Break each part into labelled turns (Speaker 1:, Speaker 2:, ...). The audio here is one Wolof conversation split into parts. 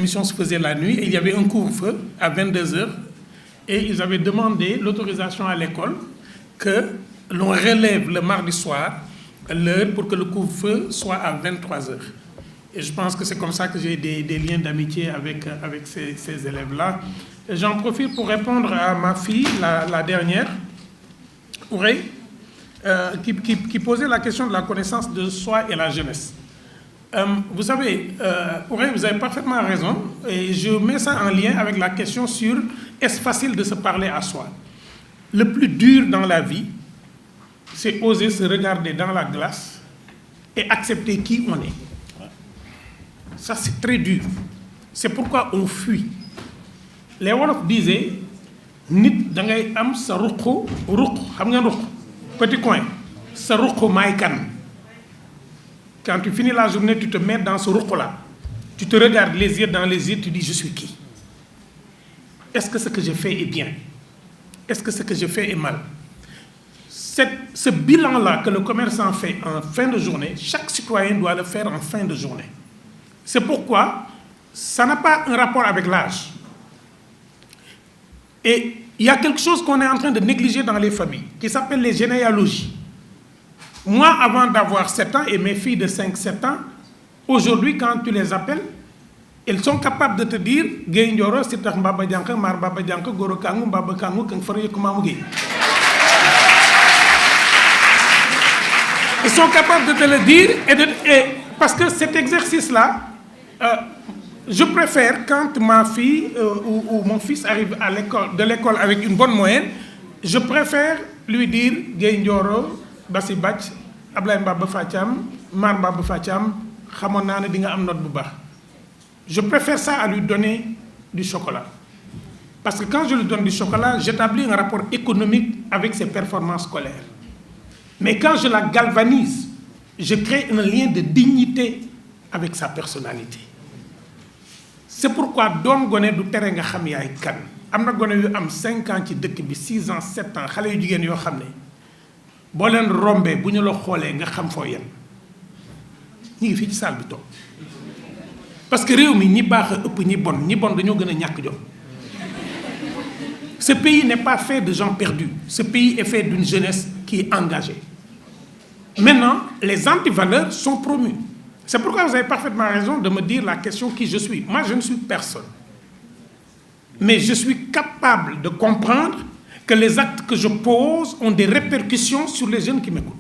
Speaker 1: l'émission se faisait la nuit, et il y avait un couvre-feu à 22h, et ils avaient demandé l'autorisation à l'école que l'on relève le mardi soir l'heure pour que le couvre-feu soit à 23h. Et je pense que c'est comme ça que j'ai des liens d'amitié avec ces élèves-là. J'en profite pour répondre à ma fille, la dernière, Ourey, qui posait la question de la connaissance de soi et la jeunesse. Vous savez, Ourey, vous avez parfaitement raison, et je mets ça en lien avec la question sur est-ce facile de se parler à soi. Le plus dur dans la vie, c'est oser se regarder dans la glace et accepter qui on est. Ça, c'est très dur. C'est pourquoi on fuit. Les Wolof disaient, nit da ngay am sa ruq xam nga ruq petit coin sa ruq maay kan. Quand tu finis la journée, tu te mets dans ce ruq-là. Tu te regardes les yeux dans les yeux, tu dis je suis qui? Est-ce que ce que je fais est bien? Est-ce que ce que je fais est mal? Ce bilan-là que le commerçant fait en fin de journée, chaque citoyen doit le faire en fin de journée. C'est pourquoi ça n'a pas un rapport avec l'âge. Et il y a quelque chose qu'on est en train de négliger dans les familles, qui s'appelle les généalogies. Moi, avant d'avoir 7 ans, et mes filles de 5-7 ans, aujourd'hui, quand tu les appelles, elles sont capables de te dire « Gueye Ndioro, Sitax Mbaba Dianka, Mar Baba Dianka, Goro Kangu, Mbaba Kangu, Kang Faraye Kumamu Gueye ». Ils sont capables de te le dire, parce que cet exercice-là, je préfère quand ma fille ou mon fils arrive de l'école avec une bonne moyenne, je préfère lui dire Gueye Ndioro, Bassi Batch, Ablaye Mbaba Fathiam, Mar Mbaba Fathiam, xamoon naa ne di nga am note bu baax. Je préfère ça à lui donner du chocolat. Parce que quand je lui donne du chocolat, j'établis un rapport économique avec ses performances scolaires. Mais quand je la galvanise, je crée un lien de dignité avec sa personnalité. C'est pourquoi doom gone du tere nga xam yaay kan. Am na gone yu am 5 ans ci dëkk bi 6 ans 7 ans xale yu jigéen yoo xam ne boo leen rombee bu ñu la xoolee nga xam foo yem ñu ngi fii ci salle bi toog parce que réew mi ñi baax a ëpp ñi bon dañoo gën a ñàkk jom. Ce pays n'est pas fait de gens perdus. Ce pays est fait d'une jeunesse qui est engagée. Maintenant, les antivaleurs sont promus. C'est pourquoi vous avez parfaitement raison de me dire la question qui je suis. Moi, je ne suis personne. Mais je suis capable de comprendre que les actes que je pose ont des répercussions sur les jeunes qui m'écoutent.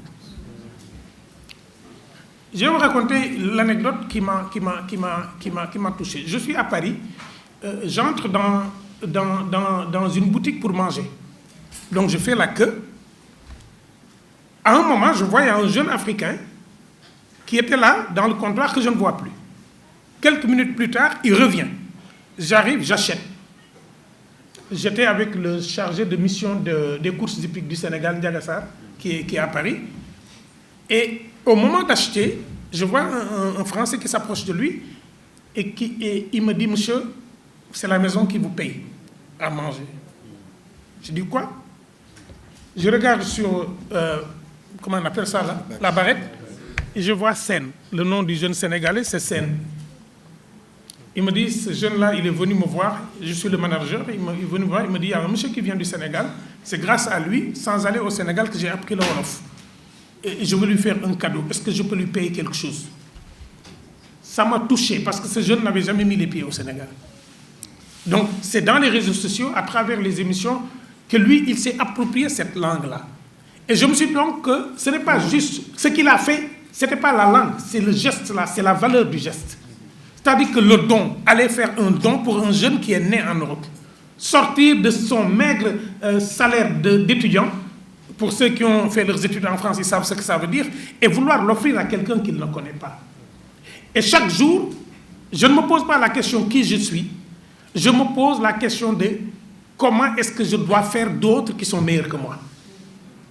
Speaker 1: Je vais vous raconter l'anecdote qui m'a touché. Je suis à Paris, j'entre dans une boutique pour manger. Donc je fais la queue. À un moment, je vois un jeune Africain qui était là dans le comptoir que je ne vois plus. Quelques minutes plus tard, il revient. J'arrive, j'achète. J'étais avec le chargé de mission des courses hippiques du Sénégal, Ndiaga Sarr, qui est à Paris. Et au moment d'acheter, je vois un Français qui s'approche de lui et il me dit « Monsieur, c'est la maison qui vous paye à manger. » Je dis « Quoi ?» Je regarde sur, comment on appelle ça là, la barrette, et je vois Sen. Le nom du jeune Sénégalais, c'est Sen. Il me dit, ce jeune-là, il est venu me voir, je suis le manager, il est venu me voir, il me dit, il y a un monsieur qui vient du Sénégal, c'est grâce à lui, sans aller au Sénégal, que j'ai appris le Wolof. Et je veux lui faire un cadeau, est-ce que je peux lui payer quelque chose? Ça m'a touché, parce que ce jeune n'avait jamais mis les pieds au Sénégal. Donc, c'est dans les réseaux sociaux, à travers les émissions, que lui, il s'est approprié cette langue-là. Et je me suis dit donc que ce n'est pas juste, ce qu'il a fait, ce n'était pas la langue, c'est le geste-là, c'est la valeur du geste. C'est-à-dire que le don, aller faire un don pour un jeune qui est né en Europe, sortir de son maigre salaire d'étudiant, pour ceux qui ont fait leurs études en France, ils savent ce que ça veut dire, et vouloir l'offrir à quelqu'un qu'il ne connaît pas. Et chaque jour, je ne me pose pas la question qui je suis, je me pose la question de comment est-ce que je dois faire d'autres qui sont meilleurs que moi.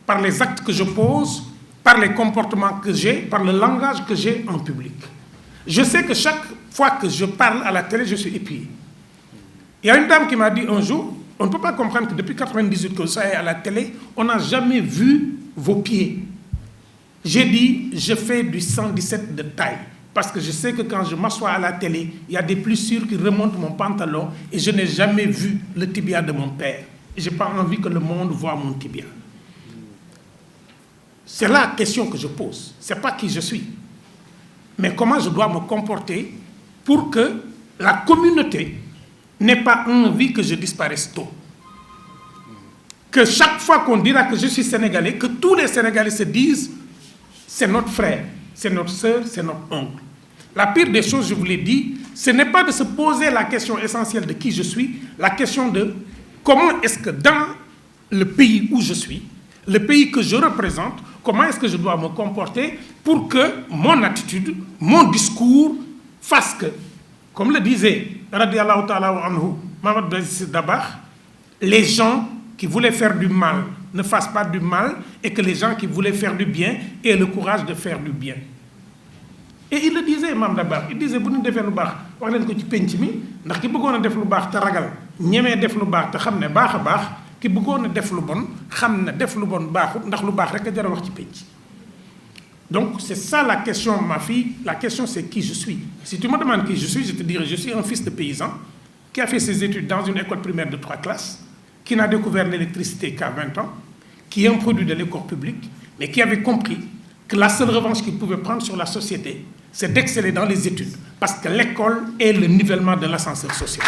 Speaker 1: Par les actes que je pose, par les comportements que j'ai, par le langage que j'ai en public. Je sais que chaque fois que je parle à la télé, je suis épié. Il y a une dame qui m'a dit un jour, on ne peut pas comprendre que depuis 1998 que vous soyez à la télé, on n'a jamais vu vos pieds. J'ai dit, je fais du 117 de taille. Parce que je sais que quand je m'assois à la télé, il y a des plissures qui remontent mon pantalon et je n'ai jamais vu le tibia de mon père. Je n'ai pas envie que le monde voie mon tibia. C'est la question que je pose. Ce n'est pas qui je suis. Mais comment je dois me comporter pour que la communauté n'ait pas envie que je disparaisse tôt. Que chaque fois qu'on dira que je suis sénégalais, que tous les Sénégalais se disent c'est notre frère, c'est notre sœur, c'est notre oncle. La pire des choses, je vous l'ai dit, ce n'est pas de se poser la question essentielle de qui je suis, la question de comment est-ce que dans le pays où je suis, le pays que je représente, comment est-ce que je dois me comporter pour que mon attitude, mon discours fasse que, comme le disait radiallahu ta'ala anhu, Mohamed Baziz Dabakh, les gens qui voulaient faire du mal ne fassent pas du mal et que les gens qui voulaient faire du bien aient le courage de faire du bien. Et il le disait, Mame Dabakh, il disait, bu ñu defee lu baax wax leen ko ci penc mi ndax ki bëggoon a def lu baax te ragal ñemee def lu baax te xam ne baax a baax ki bëggoon a def lu bon xam ne def lu bon baaxut ndax lu baax rek a jar a wax ci penc. Donc c'est ça la question, ma fille. La question c'est qui je suis. Si tu me demandes qui je suis, je te dirais je suis un fils de paysan qui a fait ses études dans une école primaire de 3 classes, qui n'a découvert l'électricité qu'à 20 ans, qui est un produit de l'école publique, mais qui avait compris que la seule revanche qu'il pouvait prendre sur la société, c'est d'exceller dans les études, parce que l'école est le nivellement de l'ascenseur social.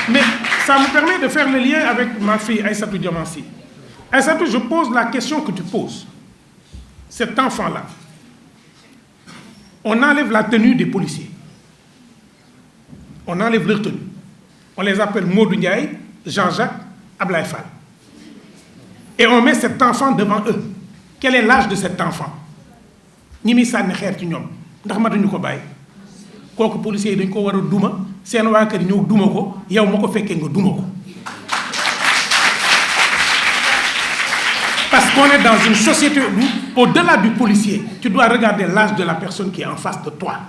Speaker 1: Mais ça me permet de faire le lien avec ma fille Aïssatou Diamansi. Aïssatou, je pose la question que tu poses. Cet enfant-là, on enlève la tenue des policiers. On enlève leur tenue. On les appelle Modou Ndiaye, Jean-Jacques, Ablaye Fall. Et on met cet enfant devant eux. Quel est l'âge de cet enfant? Ñi mi sànni xeer ci ñoom ndax matuñu ko bàyyi kooku policiers yi dañ ko war a duma seen waa kër ñëw duma ko yow ma ko fekkee nga duma ko. Parce qu'on est dans une société où, au-delà du policier, tu dois regarder l'âge de la personne qui est en face de toi.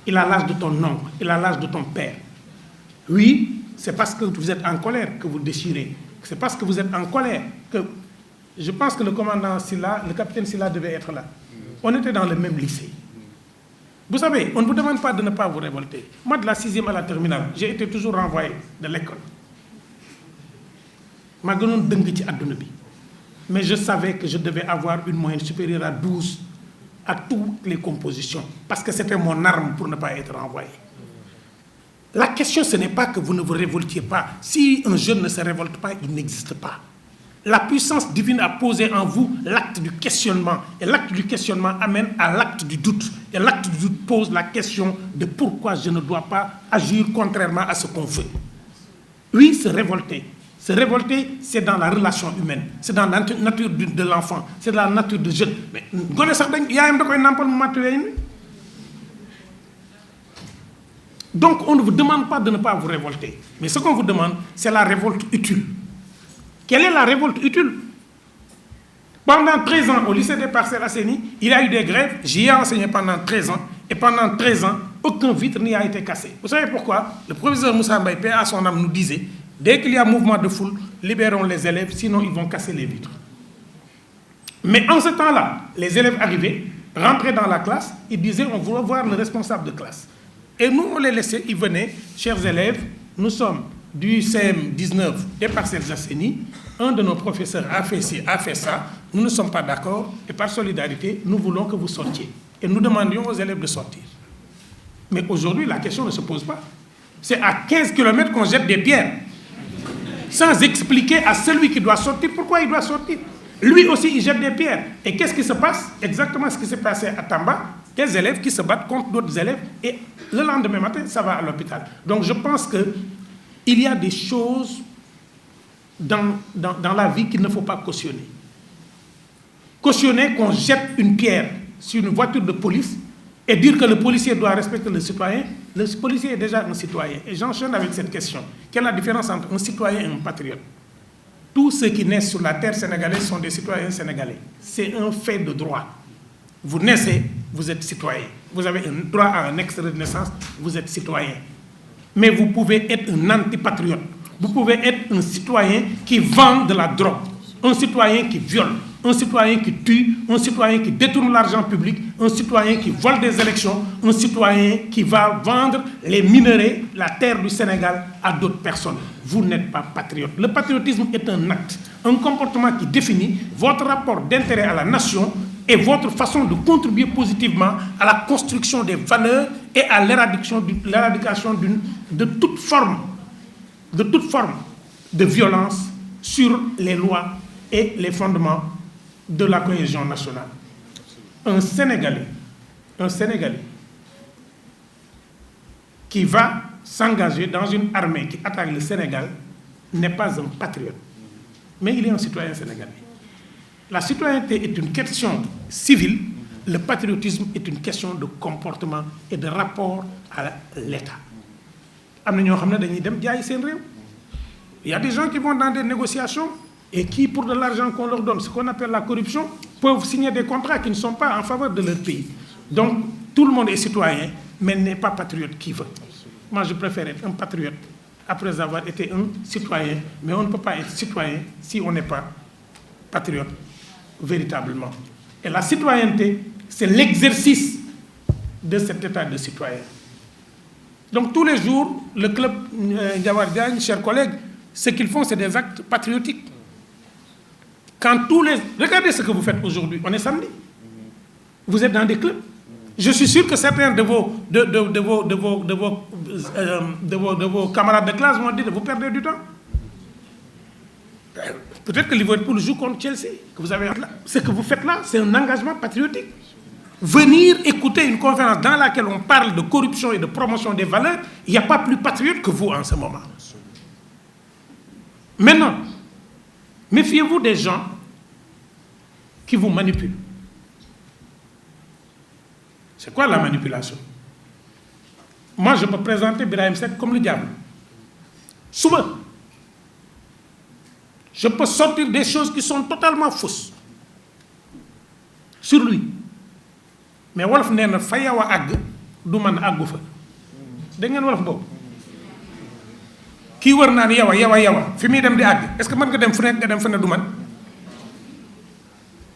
Speaker 1: Il a l'âge de ton oncle, il a l'âge de ton père. Oui, c'est parce que vous êtes en colère que vous déchirez. C'est parce que vous êtes en colère que... Je pense que le commandant Sylla, le capitaine Sylla devait être là. On était dans le même lycée. Vous savez, on ne vous demande pas de ne pas vous révolter. Moi, de la 6e à la terminale, j'ai été toujours renvoyé de l'école. Ma gënoon dëng ci àdduna bi. Mais je savais que je devais avoir une moyenne supérieure à 12 à toutes les compositions. Parce que c'était mon arme pour ne pas être renvoyé. La question, ce n'est pas que vous ne vous révoltiez pas. Si un jeune ne se révolte pas, il n'existe pas. La puissance divine a posé en vous l'acte du questionnement. Et l'acte du questionnement amène à l'acte du doute. Et l'acte du doute pose la question de pourquoi je ne dois pas agir contrairement à ce qu'on fait. Oui, se révolter. Se révolter, c'est dans la relation humaine. C'est dans la nature de l'enfant. C'est dans la nature du jeune. Mais donc, on ne vous demande pas de ne pas vous révolter. Mais ce qu'on vous demande, c'est la révolte utile. Quelle est la révolte utile? Pendant 13 ans, au lycée des Parcelles Assainies, il y a eu des grèves. J'y ai enseigné pendant 13 ans. Et pendant 13 ans, aucun vitre n'y a été cassé. Vous savez pourquoi? Le professeur Moussa Mbaye, paix à son âme, nous disait, dès qu'il y a mouvement de foule, libérons les élèves, sinon ils vont casser les vitres. Mais en ce temps-là, les élèves arrivaient, rentraient dans la classe, ils disaient, on voulait voir le responsable de classe. Et nous, on les laissait, ils venaient, chers élèves, nous sommes du CM 19 des Parcelles Assainies, un de nos professeurs a fait ci, a fait ça, nous ne sommes pas d'accord, et par solidarité, nous voulons que vous sortiez. Et nous demandions aux élèves de sortir. Mais aujourd'hui, la question ne se pose pas. C'est à 15 km qu'on jette des pierres, sans expliquer à celui qui doit sortir pourquoi il doit sortir. Lui aussi, il jette des pierres. Et qu'est-ce qui se passe? Exactement ce qui s'est passé à Tamba, des élèves qui se battent contre d'autres élèves, et le lendemain matin, ça va à l'hôpital. Donc je pense qu'il y a des choses dans la vie qu'il ne faut pas cautionner. Cautionner qu'on jette une pierre sur une voiture de police et dire que le policier doit respecter le citoyen, le policier est déjà un citoyen. Et j'enchaîne avec cette question. Quelle est la différence entre un citoyen et un patriote? Tous ceux qui naissent sur la terre sénégalaise sont des citoyens sénégalais. C'est un fait de droit. Vous naissez, vous êtes citoyen. Vous avez un droit à un extrait de naissance, vous êtes citoyen. Mais vous pouvez être un antipatriote. Vous pouvez être un citoyen qui vend de la drogue. un citoyen qui viole, un citoyen qui tue, un citoyen qui détourne l'argent public, un citoyen qui vole des élections, un citoyen qui va vendre les minerais, la terre du Sénégal à d'autres personnes. Vous n'êtes pas patriote. Le patriotisme est un acte, un comportement qui définit votre rapport d'intérêt à la nation et votre façon de contribuer positivement à la construction des valeurs et à l'éradication de toute forme de violence sur les lois et les fondements de la cohésion nationale. Un Sénégalais qui va s'engager dans une armée qui attaque le Sénégal n'est pas un patriote, mais il est un citoyen sénégalais. La citoyenneté est une question civile, le patriotisme est une question de comportement et de rapport à l'État. Il y a des gens qui vont dans des négociations et qui, pour de l'argent qu'on leur donne, ce qu'on appelle la corruption, peuvent signer des contrats qui ne sont pas en faveur de leur pays. Donc, tout le monde est citoyen, mais n'est pas patriote qui veut. Moi, je préfère être un patriote après avoir été un citoyen, mais on ne peut pas être citoyen si on n'est pas patriote véritablement. Et la citoyenneté, c'est l'exercice de cet état de citoyen. Donc, tous les jours, le club Ndiawar Diagne, chers collègues, ce qu'ils font, c'est des actes patriotiques. Regardez ce que vous faites aujourd'hui. On est samedi. Vous êtes dans des clubs. Je suis sûr que certains de vos camarades de classe vont dire que vous perdez du temps. Peut-être que Liverpool joue contre Chelsea. Ce que vous faites là, c'est un engagement patriotique. Venir écouter une conférence dans laquelle on parle de corruption et de promotion des valeurs, il n'y a pas plus patriote que vous en ce moment. Maintenant, méfiez-vous des gens qui vous manipulent. C'est quoi la manipulation? Moi, je peux présenter Birahim Seck comme le diable. Souvent, je peux sortir des choses qui sont totalement fausses sur lui. Mais wolof nee na fa yow a àgg du man àggu fa. Dégg ngeen wolof boobu? Kii wër naan yow a fi muy dem di àgg est-ce que mën nga dem fu nekk nga dem fa ne du man?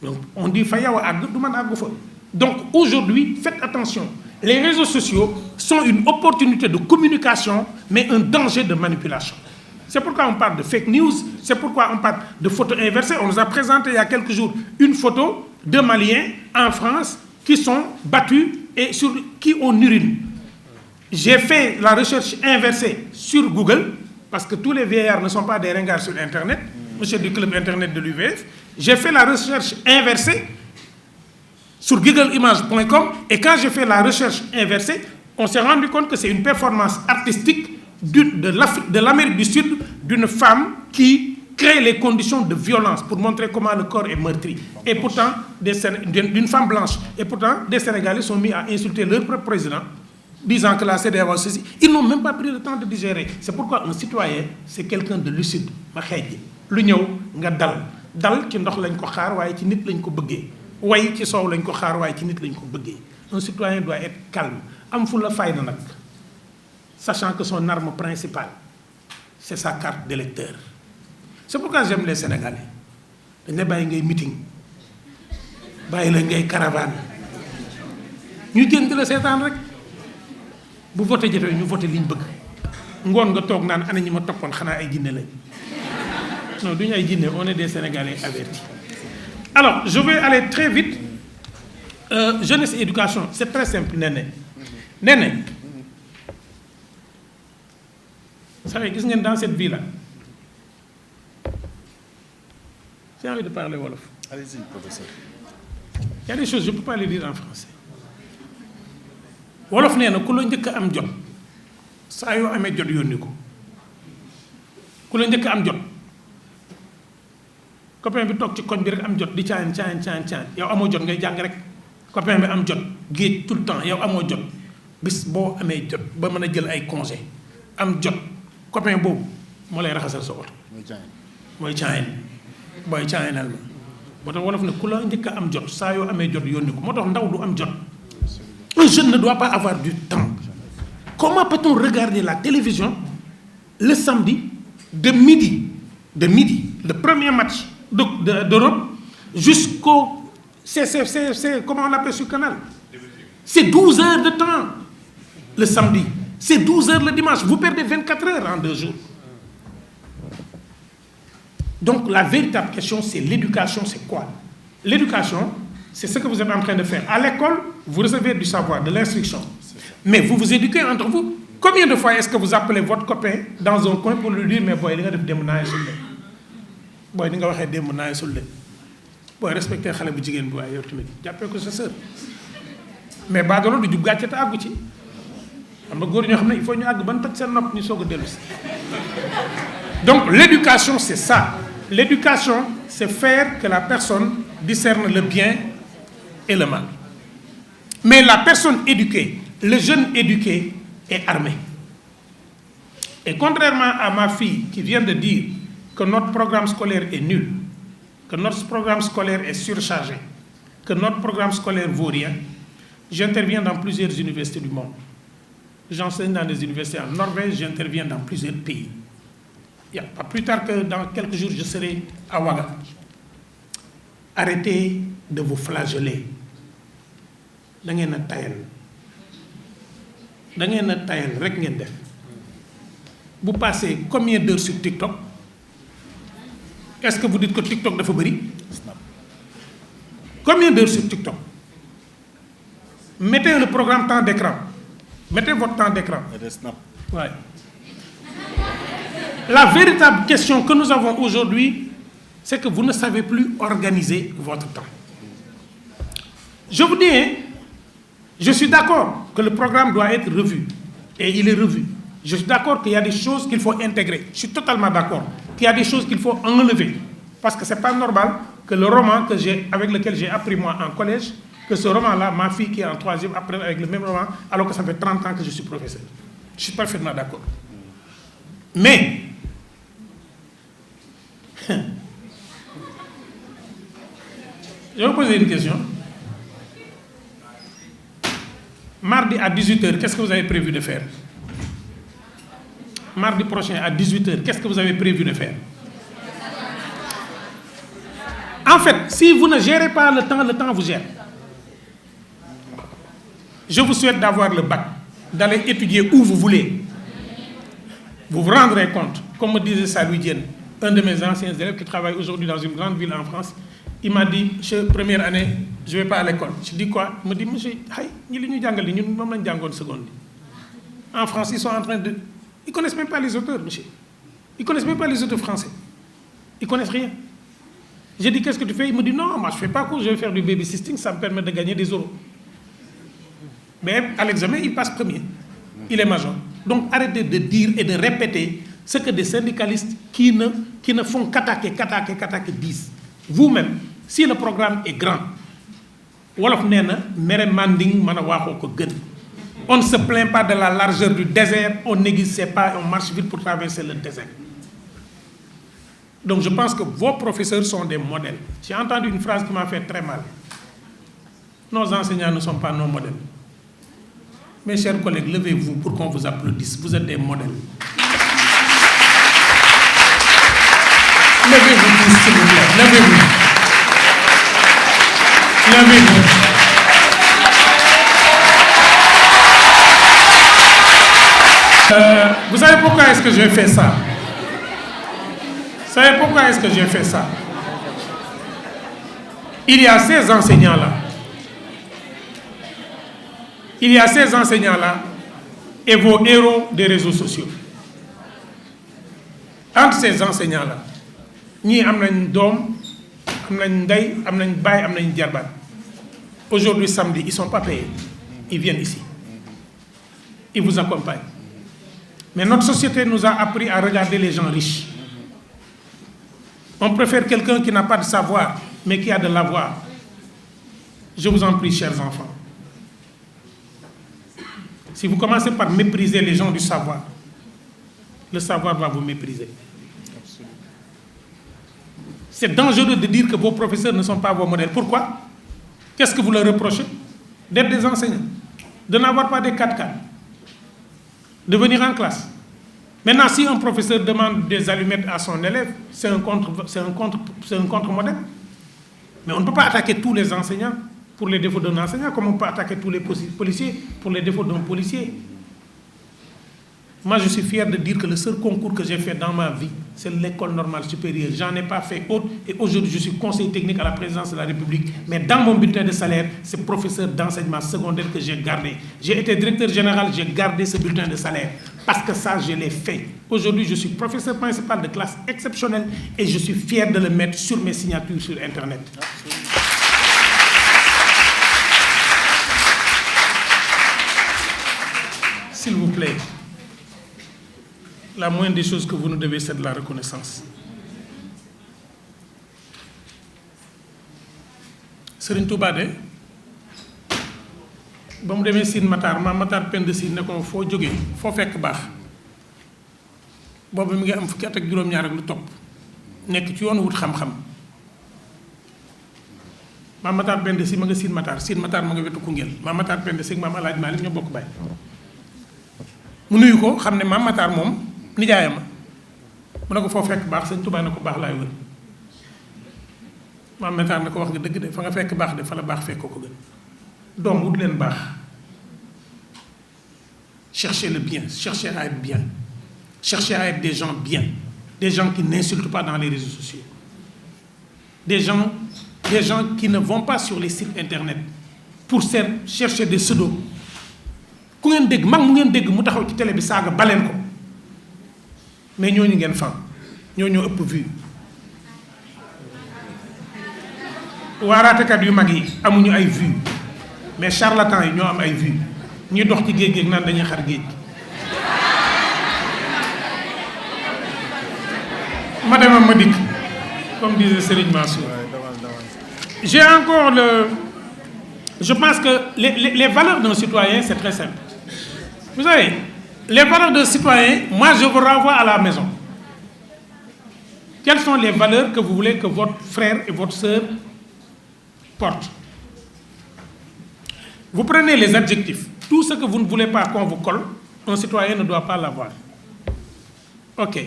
Speaker 1: Donc on dit fa yow a àgg du man àggu fa. Donc aujourd'hui, faites attention. Les réseaux sociaux sont une opportunité de communication, mais un danger de manipulation. C'est pourquoi on parle de fake news, c'est pourquoi on parle de photos inversées. On nous a présenté il y a quelques jours une photo de Maliens en France qui sont battus et sur qui on urine. J'ai fait la recherche inversée sur Google, parce que tous les vieillards ne sont pas des ringards sur Internet, monsieur du club Internet de l'UVF. J'ai fait la recherche inversée sur googleimage.com et quand j'ai fait la recherche inversée, on s'est rendu compte que c'est une performance artistique de l'Amérique du Sud d'une femme qui crée les conditions de violence pour montrer comment le corps est meurtri. Et pourtant, d'une femme blanche. Et pourtant, des Sénégalais sont mis à insulter leur propre président, disant que la CEDEAO ceci. Ils n'ont même pas pris le temps de digérer. C'est pourquoi un citoyen, c'est quelqu'un de lucide. Ma xeej lu ñëw nga dal ci ndox lañ ko xaar waaye ci nit lañ ko bëggee. Way ci soow lañ ko xaar waaye ci nit lañ ko bëggee. Un citoyen doit être calme, am fu la fayda nag, sachant que son arme principale, c'est sa carte d'électeur. C'est pourquoi j'aime les Sénégalais. Dañ la bàyyi ngay meeting, bàyyi la ngay caravane, ñu génn di la seetaan rek. Bu voté jotee ñu voté liñ bëgg. Ngoon nga toog naan ana ñi ma toppoon xanaa ay jinne lañ. Non, duñu ay jinne, on est des Sénégalais avertis. Alors, je vais aller très vite. Jeunesse et éducation, c'est très simple, Néné. Néné, vous savez, gis ngeen dans cette vie-là, j'ai envie de parler wolof.
Speaker 2: Allez-y, professeur.
Speaker 1: Il y a des choses, je ne peux pas les dire en français. Wolof nee na ku la njëkk am jot saa yoo amee jot yónni ko ku la njëkk am jot copain bi toog ci koñ bi rek am jot di caan yow amoo jot ngay jàng rek copain bi am jot géej tout le temps yow amoo jot bis boo amee jot ba mën a jël ay congé am jot copain boobu moo lay raxasal sa oto mooy caan booy caanal ma moo tax wolof ne ku la njëkk am jot saa yoo amee jot yónni ko moo tax ndaw du am jot. Un jeune ne doit pas avoir du temps. Comment peut-on regarder la télévision le samedi de midi, le premier match d'Europe jusqu'au... comment on l'appelle sur Canal? C'est 12 heures de temps le samedi. C'est 12 heures le dimanche. Vous perdez 24 heures en 2 jours. Donc la véritable question, c'est l'éducation, c'est quoi? L'éducation, c'est ce que vous êtes en train de faire. À l'école, vous recevez du savoir, de l'instruction. Mais vous vous éduquez entre vous. Combien de fois est-ce que vous appelez votre copain dans un coin pour lui dire, mais boy, boy, respectez xale bu jigéen bu waaye yow tamit jàppee ko sa sœur. Mais baadolo du jub gàcce te àggu ci. Xam nga góor ñoo xam ne il faut ñu àgg ban toj seen nopp ñu soog a dellu si. Donc l'éducation, c'est ça. L'éducation, c'est faire que la personne discerne le bien et le mal. Mais la personne éduquée, le jeune éduqué est armé. Et contrairement à ma fille qui vient de dire que notre programme scolaire est nul, que notre programme scolaire est surchargé, que notre programme scolaire vaut rien, j'interviens dans plusieurs universités du monde. J'enseigne dans des universités en Norvège, j'interviens dans plusieurs pays. Il n'y a pas plus tard que dans quelques jours, je serai à Ouaga. Arrêtez de vous flageller. Da ngeen a tayal. Da ngeen a tayal rek ngeen def. Vous passez combien d'heures sur TikTok? Est-ce que vous dites que TikTok dafa bëri? Combien d'heures sur TikTok? Mettez le programme temps d'écran. Mettez votre temps d'écran. Ouais. La véritable question que nous avons aujourd'hui, c'est que vous ne savez plus organiser votre temps. Je vous dis, je suis d'accord que le programme doit être revu. Et il est revu. Je suis d'accord qu'il y a des choses qu'il faut intégrer. Je suis totalement d'accord qu'il y a des choses qu'il faut enlever. Parce que ce n'est pas normal que le roman avec lequel j'ai appris moi en collège, que ce roman-là, ma fille qui est en 3e, apprenne avec le même roman, alors que ça fait 30 ans que je suis professeur. Je suis parfaitement d'accord. Mais, je vais vous poser une question. Mardi à 18h, qu'est-ce que vous avez prévu de faire? Mardi prochain à 18h, qu'est-ce que vous avez prévu de faire? En fait, si vous ne gérez pas le temps vous gère. Je vous souhaite d'avoir le bac, d'aller étudier où vous voulez. Vous vous rendrez compte, comme me disait Salou Diène, un de mes anciens élèves qui travaille aujourd'hui dans une grande ville en France, il m'a dit, première année, je ne vais pas à l'école. Je dis quoi? Il me dit, monsieur, en France, ils sont en train de... Ils ne connaissent même pas les auteurs, monsieur. Ils ne connaissent même pas les auteurs français. Ils ne connaissent rien. J'ai dit, qu'est-ce que tu fais? Il me dit, non, moi je ne fais pas cours, je vais faire du babysitting, ça me permet de gagner des euros. Mais à l'examen, il passe premier. Il est major. Donc arrêtez de dire et de répéter ce que des syndicalistes qui ne font qu'attaquer disent. Vous-même, si le programme est grand, on ne se plaint pas de la largeur du désert, on n'existe pas, on marche vite pour traverser le désert. Donc je pense que vos professeurs sont des modèles. J'ai entendu une phrase qui m'a fait très mal. Nos enseignants ne sont pas nos modèles. Mes chers collègues, levez-vous pour qu'on vous applaudisse. Vous êtes des modèles. Levez-vous tous, s'il vous plaît. Levez-vous. Levez-vous. Vous savez pourquoi est-ce que j'ai fait ça? Vous savez pourquoi est-ce que j'ai fait ça? Il y a ces enseignants-là. Il y a ces enseignants-là et vos héros des réseaux sociaux. Entre ces enseignants-là, ñii am nañ doom, am nañ ndey, am nañ baay, am nañ jarbaat. Aujourd'hui, samedi, ils ne sont pas payés. Ils viennent ici. Ils vous accompagnent. Mais notre société nous a appris à regarder les gens riches. On préfère quelqu'un qui n'a pas de savoir, mais qui a de l'avoir. Je vous en prie, chers enfants. Si vous commencez par mépriser les gens du savoir, le savoir va vous mépriser. C'est dangereux de dire que vos professeurs ne sont pas vos modèles. Pourquoi? Qu'est-ce que vous leur reprochez? D'être des enseignants, de n'avoir pas des 4x4, de venir en classe. Maintenant, si un professeur demande des allumettes à son élève, c'est un contre-modèle. Mais on ne peut pas attaquer tous les enseignants pour les défauts d'un enseignant, comme on peut attaquer tous les policiers pour les défauts d'un policier. Moi, je suis fier de dire que le seul concours que j'ai fait dans ma vie, c'est l'école normale supérieure. J'en ai pas fait autre. Et aujourd'hui, je suis conseiller technique à la présidence de la République. Mais dans mon bulletin de salaire, c'est professeur d'enseignement secondaire que j'ai gardé. J'ai été directeur général, j'ai gardé ce bulletin de salaire. Parce que ça, je l'ai fait. Aujourd'hui, je suis professeur principal de classe exceptionnelle et je suis fier de le mettre sur mes signatures sur Internet. S'il vous plaît, la moindre des choses que vous nous devez, c'est de la reconnaissance. Serigne Touba de ba mu demee Sine Matar Maam Matar Pend Sine ne ko foo jógee foo fekk baax boobu mi ngi am fukki at ak juróom-ñaar ak lu topp nekk ci yoonu wut xam-xam Maam Matar Pend Sine ma nga Sine Matar ma nga wetu Koungheul Maam Matar Pend Sine Maam Alaaji Maalik ñoo bokk baay mu nuyu ko xam ne Maam Matar moom nijaayam mu ne ko foo fekk baax Sëñ Touba ne ko baax laay wër Maam Matar ne ko wax nga dëgg de fa nga fekk baax de fa la baax fekk ko gën doom wut leen baax cherchez le bien, cherchez à être bien, cherchez à être des gens bien, des gens qui n'insultent pas dans les réseaux sociaux, des gens qui ne vont pas sur les sites internet pour chercher des pseudos. Ku ngeen dégg mag mu ngeen dégg mu taxaw ci télé bi saaga baleen ko mais ñooñu ngeen fan ñoo ëpp vue waaraatekat yu mag yi amuñu ay vue mais charlatan yi ñoo am ay vue ñuy dox ci géej géej naan dañuy xar géej ma demam ma dikk comme disait Serigne Mansour. J'ai encore je pense que les valeurs d'un citoyen c'est très simple. Vous savez, les valeurs d'un citoyen, moi je vous renvoie à la maison. Quelles sont les valeurs que vous voulez que votre frère et votre sœur portent? Vous prenez les adjectifs. Tout ce que vous ne voulez pas qu'on vous colle, un citoyen ne doit pas l'avoir. Ok.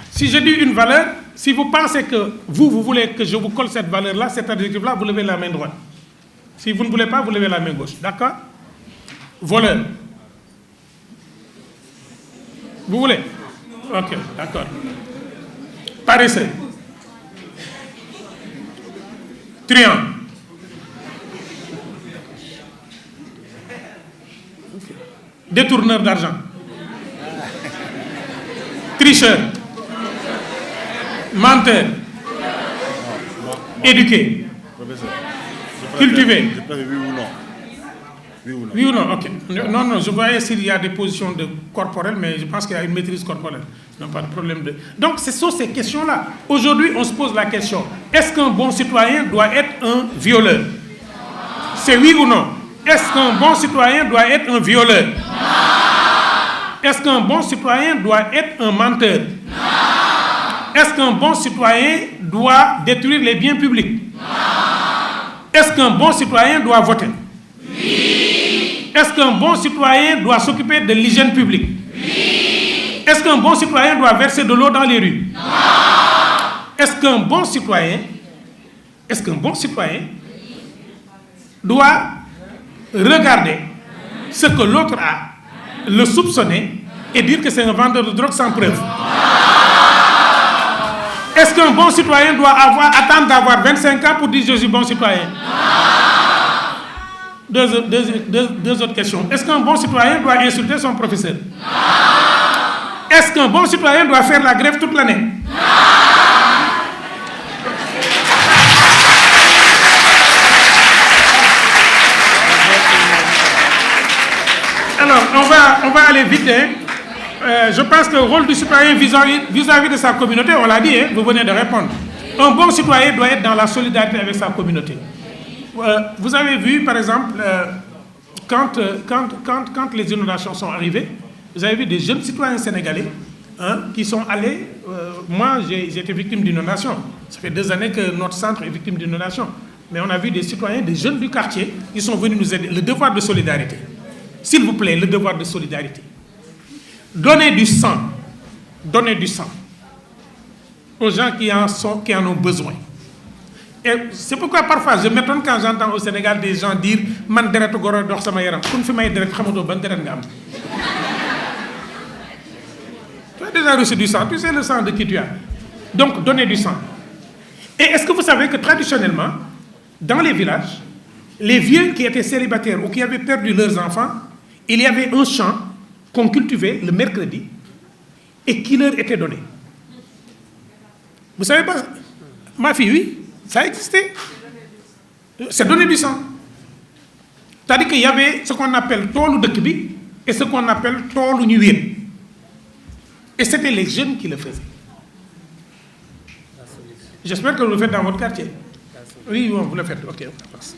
Speaker 1: Si je dis une valeur, si vous pensez que vous voulez que je vous colle cette valeur-là, cet adjectif-là, vous levez la main droite. Si vous ne voulez pas, vous levez la main gauche. D'accord? Voleur. Vous voulez? Ok, d'accord. Paresseux. Truand. Détourneur d'argent. Tricheur. Menteur. Éduqué. Cultivé. Oui ou non? Ok. Non, je voyais s'il y a des positions corporelles, mais je pense qu'il y a une maîtrise corporelle. Non, pas de problème de... Donc, ce sont ces questions-là. Aujourd'hui, on se pose la question, est-ce qu'un bon citoyen doit être un violeur? C'est oui ou non? Est-ce qu'un bon citoyen doit être un violeur? Non. Est-ce qu'un bon citoyen doit être un menteur? Non. Est-ce qu'un bon citoyen doit détruire les biens publics? Non. Est-ce qu'un bon citoyen doit voter? Oui. Est-ce qu'un bon citoyen doit s'occuper de l'hygiène publique? Oui. Est-ce qu'un bon citoyen doit verser de l'eau dans les rues? Non. Est-ce qu'un bon citoyen doit regarder ce que l'autre a, le soupçonner et dire que c'est un vendeur de drogue sans preuve? Est-ce qu'un bon citoyen doit attendre d'avoir 25 ans pour dire je suis bon citoyen? Deux autres questions. Est-ce qu'un bon citoyen doit insulter son professeur? Est-ce qu'un bon citoyen doit faire la grève toute l'année? Alors, on va aller vite. Je pense que le rôle du citoyen vis-à-vis de sa communauté, on l'a dit, vous venez de répondre. Un bon citoyen doit être dans la solidarité avec sa communauté. Vous avez vu, par exemple, quand les inondations sont arrivées, vous avez vu des jeunes citoyens sénégalais qui sont allés... moi, j'ai été victime d'inondation. Ça fait 2 années que notre centre est victime d'inondation. Mais on a vu des citoyens, des jeunes du quartier, qui sont venus nous aider. Le devoir de solidarité. S'il vous plaît, le devoir de solidarité. Donner du sang donner du sang aux gens qui en ont besoin. Et c'est pourquoi parfois je m'étonne quand j'entends au Sénégal des gens dire man deretu goro dox sama yaram kun fi may deret xamatoo ban deret nga am. Tu as déjà reçu du sang, tu sais le sang de qui tu as. Donc donner du sang. Et est-ce que vous savez que traditionnellement, dans les villages, les vieux qui étaient célibataires ou qui avaient perdu leurs enfants, il y avait un champ qu'on cultivait le mercredi et qui leur était donné. Vous savez pas, ma fille, oui, ça existait. C'est donner du sang. C'est-à-dire qu'il y avait ce qu'on appelle tolu de Kibi et ce qu'on appelle tolu nuire. Et c'était les jeunes qui le faisaient. J'espère que vous le faites dans votre quartier. Oui, vous le faites. Ok, on passe.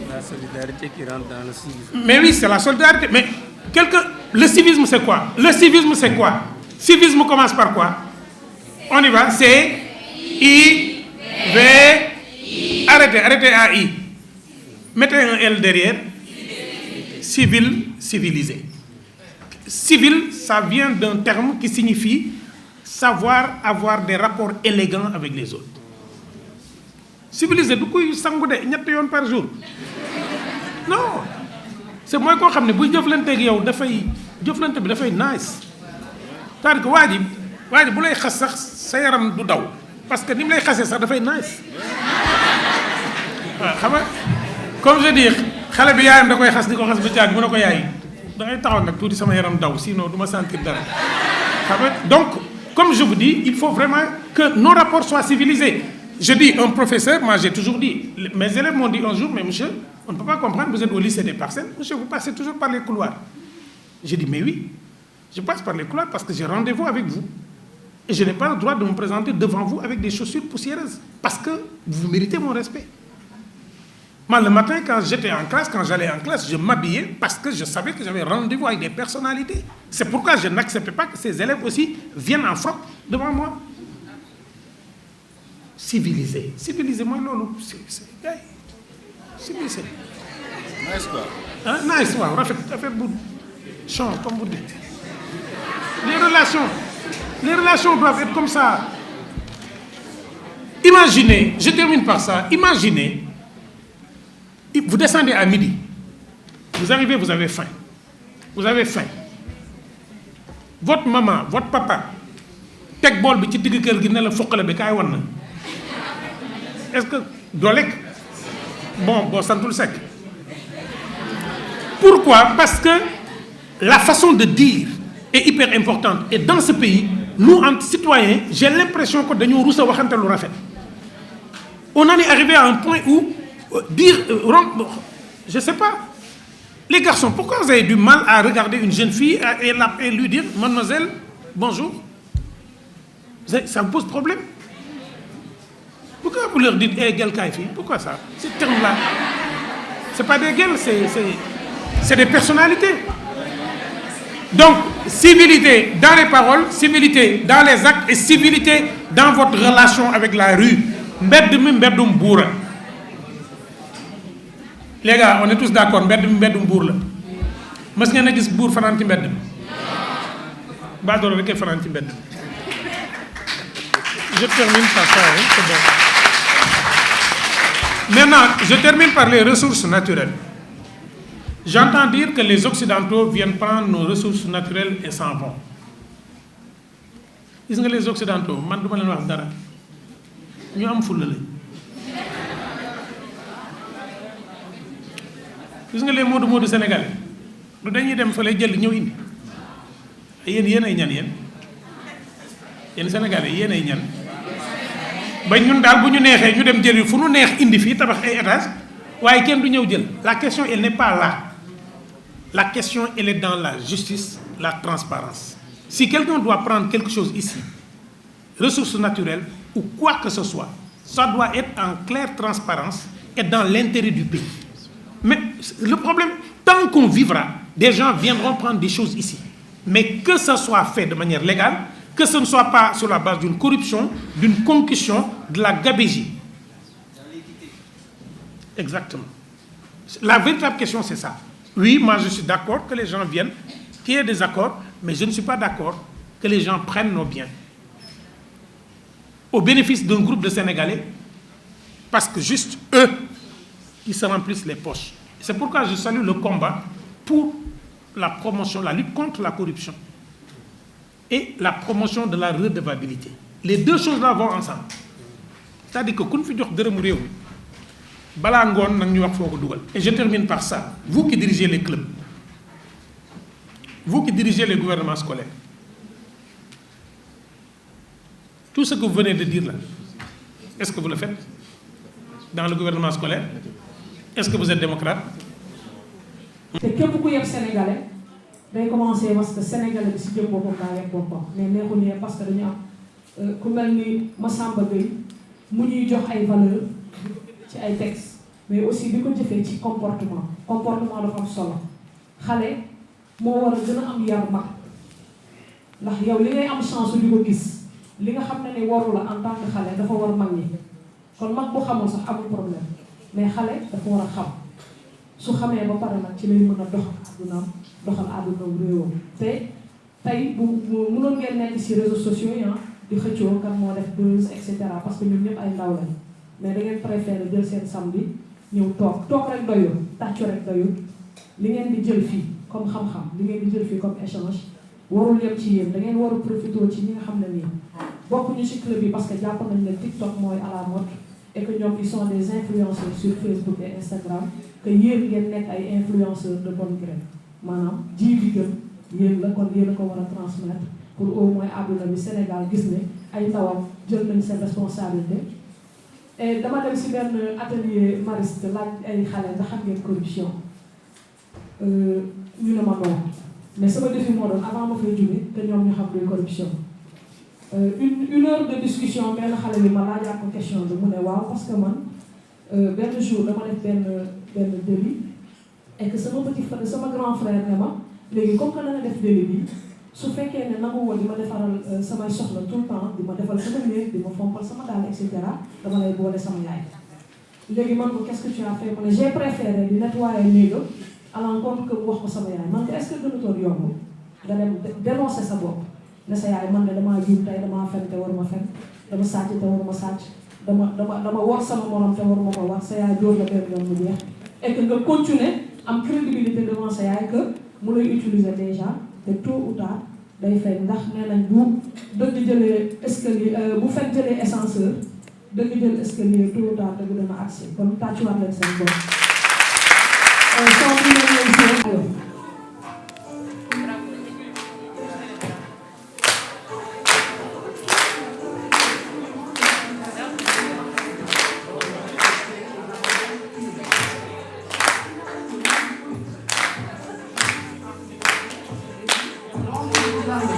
Speaker 2: La solidarité qui rentre dans le civisme.
Speaker 1: Mais oui, c'est la solidarité. Mais le civisme, c'est quoi? Le civisme, c'est quoi? Civisme commence par quoi? On y va. C'est I, V, arrêtez à I. Mettez un L derrière. Civil, civilisé. Civil, ça vient d'un terme qui signifie savoir avoir des rapports élégants avec les autres. Civilisé, du kuy sangu de ñett yoon par jour. Non. C'est mooy koo xam ne buy jëflanteeg yow jëflante bi dafay nice. C'est-à-dire que waa ji bu lay xas sax sa yaram du daw parce que ni mu lay xasee sax dafay nice. waaw xam nga comme je dis xale bi yaayam da koy xas di ko xas ba caag mu ne ko yaay da ngay taxaw nag tuuti sama yaram daw sinon du ma sentir dara. Xam nga donc comme je vous dis, il faut vraiment que nos rapports soient civilisés. Je dis, un professeur, moi j'ai toujours dit, mes élèves m'ont dit un jour, mais monsieur, on ne peut pas comprendre, vous êtes au lycée des Parcelles, monsieur, vous passez toujours par les couloirs. J'ai dit, mais oui, je passe par les couloirs parce que j'ai rendez-vous avec vous. Et je n'ai pas le droit de me présenter devant vous avec des chaussures poussiéreuses, parce que vous méritez mon respect. Moi, le matin, quand j'allais en classe, je m'habillais parce que je savais que j'avais rendez-vous avec des personnalités. C'est pourquoi je n'acceptais pas que ces élèves aussi viennent en froc devant moi. Civilisé. Civilisé, moi, non, civilisé.
Speaker 2: Nice quoi.
Speaker 1: Hein? Nice, ouais. On a fait bout. Chant, comme vous dites. Les relations doivent être comme ça. Imaginez, je termine par ça, imaginez, vous descendez à midi, vous arrivez, vous avez faim. Vous avez faim. Votre maman, votre papa, teg bool bi ci digg kër gi ne la foqale bi kaay wan na. Est-ce que doo lekk? Bon, santul sec. Pourquoi? Parce que la façon de dire est hyper importante. Et dans ce pays, nous, en citoyens, j'ai l'impression que dañoo rus a waxante lu rafet. On en est arrivé à un point où dire, je sais pas, les garçons, pourquoi vous avez du mal à regarder une jeune fille et lui dire, mademoiselle, bonjour? Ça vous pose problème? Pourquoi vous leur dites, gueule, fille? Pourquoi ça? Ces termes-là, c'est pas des gueules, c'est des personnalités. Donc, civilité dans les paroles, civilité dans les actes et civilité dans votre relation avec la rue. Mbedd mi mbeddum buura. Les gars, on est tous d'accord, mbedd mi mbeddum buur la. Mës ngeen a gis buur fanaan ci mbedd mi? Ba dooro rek fanaan ci mbedd. Je termine par ça, hein, c'est bon. Maintenant, je termine par les ressources naturelles. J'entends dire que les Occidentaux viennent prendre nos ressources naturelles et s'en vont. Gis nga les Occidentaux, man duma leen wax dara. Ñu am fulla lañ. Gis nga les moodu sénégalais du dañuy dem fa lay jël ñëw indi. Yéen ay ñan yéen sénégalais yéen ay ñan. Ba ñun daal bu ñu neexee ñu dem jël fu nu neex indi fii tabax ay étages waaye kenn du ñëw jël. La question elle n'est pas là. La question elle est dans la justice, la transparence. Si quelqu'un doit prendre quelque chose ici, ressources naturelles ou quoi que ce soit, ça doit être en claire transparence et dans l'intérêt du pays. Mais le problème, tant qu'on vivra, des gens viendront prendre des choses ici. Mais que ça soit fait de manière légale, que ce ne soit pas sur la base d'une corruption, d'une concussion, de la gabegie. Exactement. La véritable question, c'est ça. Oui, moi je suis d'accord que les gens viennent, qu'il y ait des accords, mais je ne suis pas d'accord que les gens prennent nos biens au bénéfice d'un groupe de Sénégalais, parce que juste eux, ils se remplissent les poches. C'est pourquoi je salue le combat pour la promotion, la lutte contre la corruption et la promotion de la redevabilité. Les deux choses-là vont ensemble. C'est-à-dire que kun fi jox dërëmu réew mi balaa ngoon nag ñu wax foo ko dugal. Et je termine par ça. Vous qui dirigez les clubs, vous qui dirigez les gouvernements scolaires, tout ce que vous venez de dire là, est-ce que vous le faites dans le gouvernement scolaire? Est-ce que vous êtes démocrate?
Speaker 3: te képp ku yeb sénégalais day commencé parce que sénégalais bi si jëm boppam daa yeb boppam mais neexul ne parce que dañu am ku mel ni Massamba Gueye mu ñuy jox ay valeur ci ay textes mais aussi di ko jëfee ci comportement dafa am solo. xale moo war a gën a am yar mag ndax yow li ngay am chance di ko gis li nga xam ne waru la en tant que xale dafa war mag ñi kon mag bu xamul sax amul problème mais xale dafa war a xam su xamee ba pare nag ci lay mën a doxal àddunaam réewam te tey bu mënoon ngeen nekk ci réseaux sociaux yi di xëccoo kan moo def buzz et cetera parce que ñun ñëpp ay ndaw lañ mais da ngeen préféré jël seen samedi ñëw toog rek doyul tàccu rek doyul li ngeen di jël fii comme xam-xam li ngeen di jël fii comme échange warul yem ci yéen da ngeen war a profité ci ñi nga xam ne nii bokkuñu ci club yi parce que jàpp nañ ne TikTok mooy à la mode et que ñoom ils sont des influenceurs sur Facebook et Instagram que yéen ngeen nekk ay influenceurs de bonne graine maanaam ji bi gën yéen la kon yéen a ko war a transmettre pour au moins àdduna bi Sénégal gis ne ay ndawam jël nañ seen responsabilité. Et dama dem si benn atelier mariste laaj ay xale nga xam ngeen corruption ñu ne ma non mais sama défi moo doon avant ma fay jóge te ñoom ñu xam luy corruption. Une heure de discussion benn xale bi ma laajaat ko question bi mu ne waaw parce que man benn jour dama def benn délit et que sama petit frère sama grand frère ne ma léegi comme que na nga def délit bi su fekkee ne nangu woon di ma defaral samay soxla tout le temps di ma defal sama néeg di ma fompal sama daal et cetera dama lay boole sama yaay. léegi man ko qu'est-ce que tu as fait ma ne j'ai préféré di nettoyer néegam à l'encontre que mu wax ko sama yaay man ko est-ce que gënutoon yomb nga dem dénoncer sa bopp. ne sa yaay man de damaa juum tey damaa fen te waruma fen dama sàcc te waruma sàcc dama war sama morom te waruma ko war sa yaay dóor la benn yoon mu jeex et que nga continuer am crédibilité devant sa yaay que mu lay utiliser déjà te tôt ou tard day fay ndax nee nañ bu dëgg jëlee escalier bu fen jëlee ascenseur dëgg jël escalier tôt ou tard dëgg dana accès kon tàccuwaat leen seen bopp.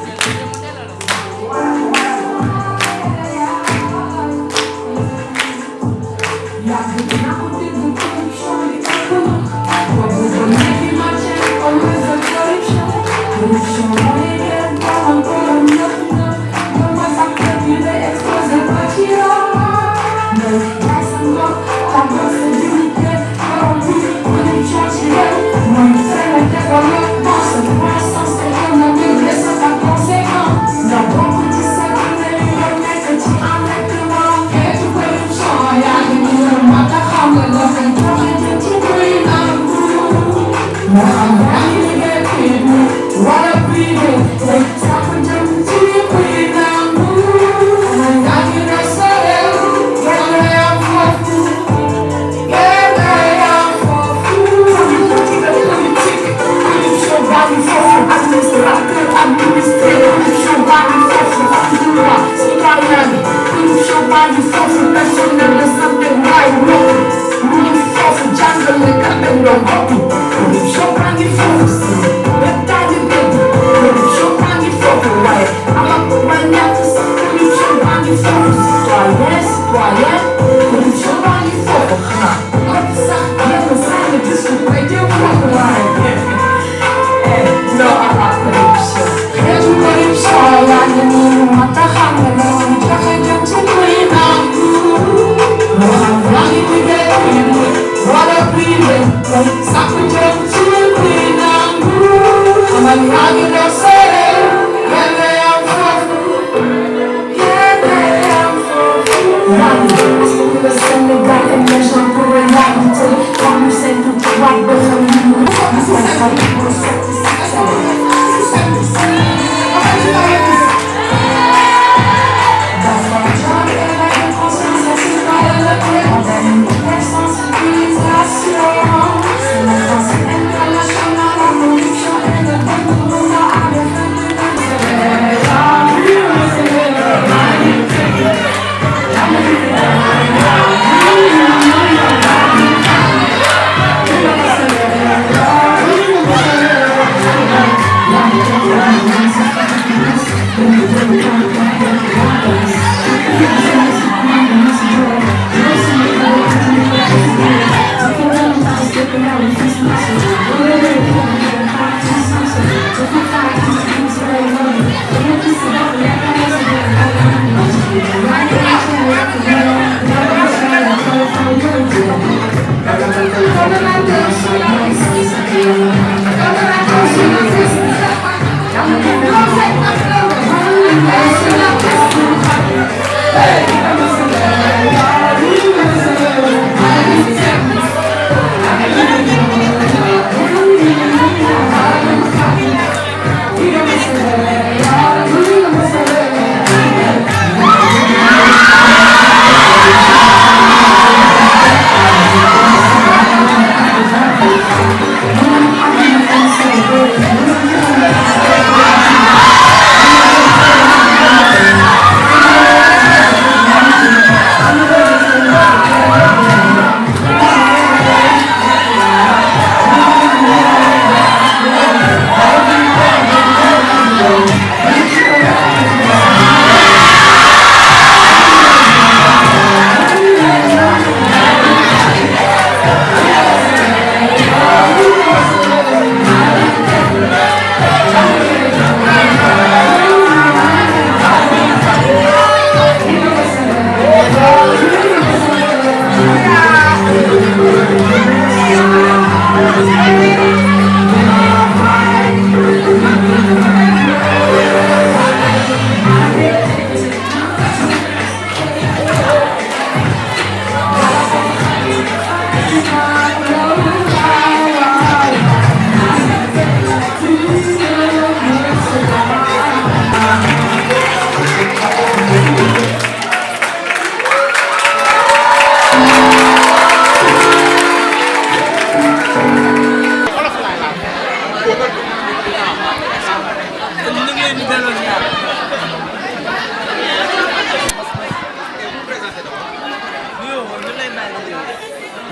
Speaker 4: I'm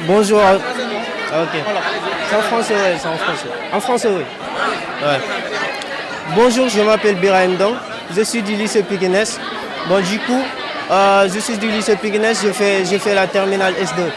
Speaker 4: Bonjour. Ok. C'est en français, oui, c'est en français. En français, oui. Ouais. Bonjour, je m'appelle Biraim Dong. Je suis du lycée Pékinès. Bon, du coup, je suis du lycée Pékinès, j'ai fait la terminale S2.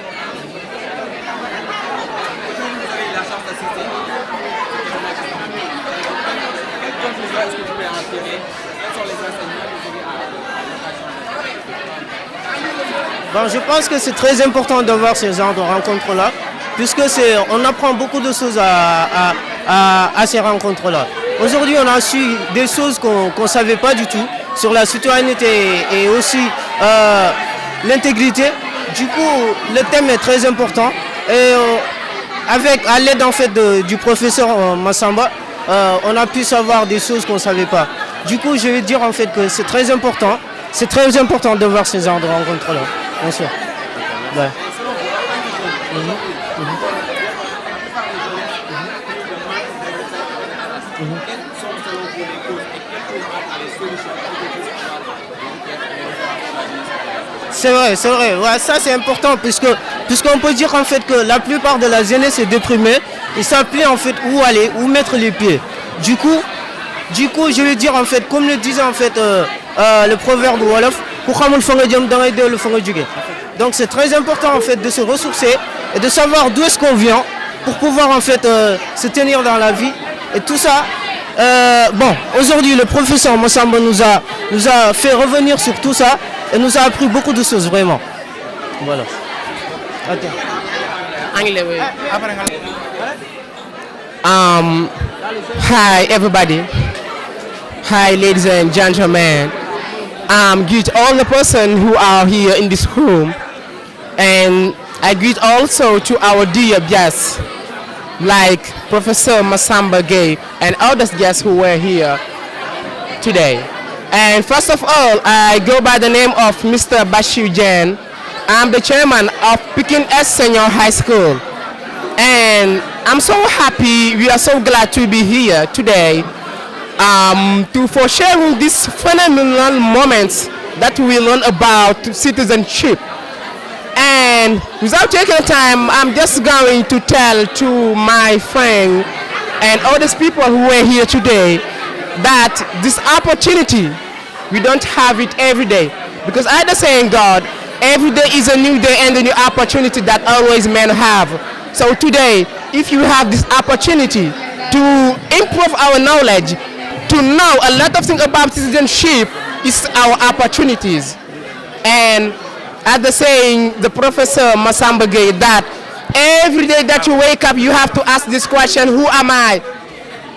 Speaker 4: Bon, je pense que c'est très important d'avoir ce genre de rencontres-là, puisque on apprend beaucoup de choses à ces rencontres-là. Aujourd'hui, on a su des choses qu'on ne savait pas du tout sur la citoyenneté et aussi l'intégrité. Du coup, le thème est très important. Et à l'aide en fait du professeur Massamba, on a pu savoir des choses qu'on ne savait pas. Du coup, je vais dire en fait que c'est très important. C'est très important de voir ces genres de rencontres-là, bien sûr. Ouais. C'est vrai. Ouais, ça c'est important puisqu'on peut dire en fait que la plupart de la jeunesse est déprimée. Ils savent plus en fait où aller, où mettre les pieds. Du coup, je vais dire en fait, comme le disait en fait le proverbe Wolof, donc c'est très important en fait de se ressourcer et de savoir d'où est-ce qu'on vient pour pouvoir en fait se tenir dans la vie et tout ça. Bon, aujourd'hui le professeur Massamba nous a fait revenir sur tout ça et nous a appris beaucoup de choses vraiment. Voilà.
Speaker 5: Hi everybody. Hi ladies and gentlemen. Greet all the persons who are here in this room, and I greet also to our dear guests. like Professor Masamba Gay and other guests who were here today. And first of all, I go by the name of Mr. Bashir Jain. I'm the chairman of Pekin S Senior High School. And I'm so happy, we are so glad to be here today for sharing these phenomenal moments that we learn about citizenship. And without taking time, I'm just going to tell to my friend and all these people who are here today that this opportunity, we don't have it every day. Because I just saying God, every day is a new day and a new opportunity that always men have. So today, if you have this opportunity to improve our knowledge, to know a lot of things about citizenship, is our opportunities. And as the saying, the Professor Masamba Gay, that every day that you wake up, you have to ask this question, who am I?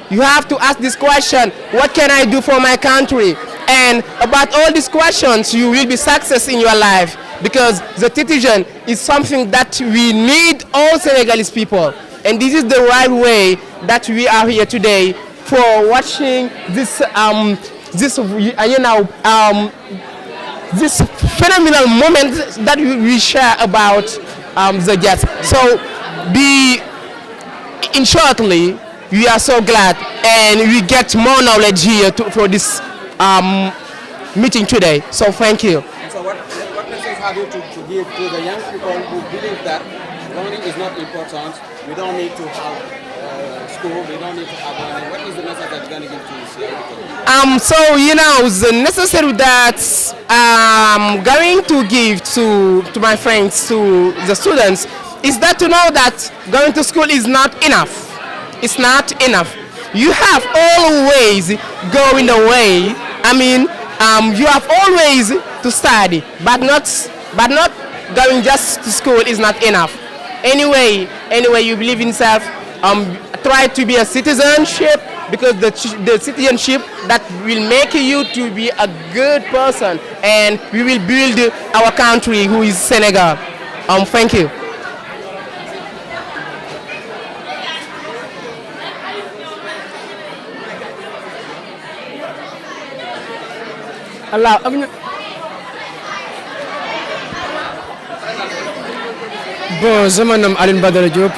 Speaker 5: You have to ask this question, what can I do for my country? And about all these questions, you will be success in your life, because the citizen is something that we need all Senegalese people. And this is the right way that we are here today for watching this this phenomenal moment that we share about the guests. So in shortly, we are so glad and we get more knowledge here for this meeting today. So thank you.
Speaker 6: So what message have you to give to the young people who believe that learning is not important, we don't need to have school, we don't need to have learning? What is the message that you're going to give to these young people?
Speaker 5: So, you know, the necessary that I'm going to give to my friends, to the students, is that to know that going to school is not enough. It's not enough. You have always going the way. I mean, you have always to study, but not going just to school is not enough. Anyway, you believe in yourself. Try to be a citizenship, because the citizenship that will make you to be a good person, and we will build our country, who is Senegal. Thank you.
Speaker 7: Allah bon, je m'appelle Aline Badara Diop,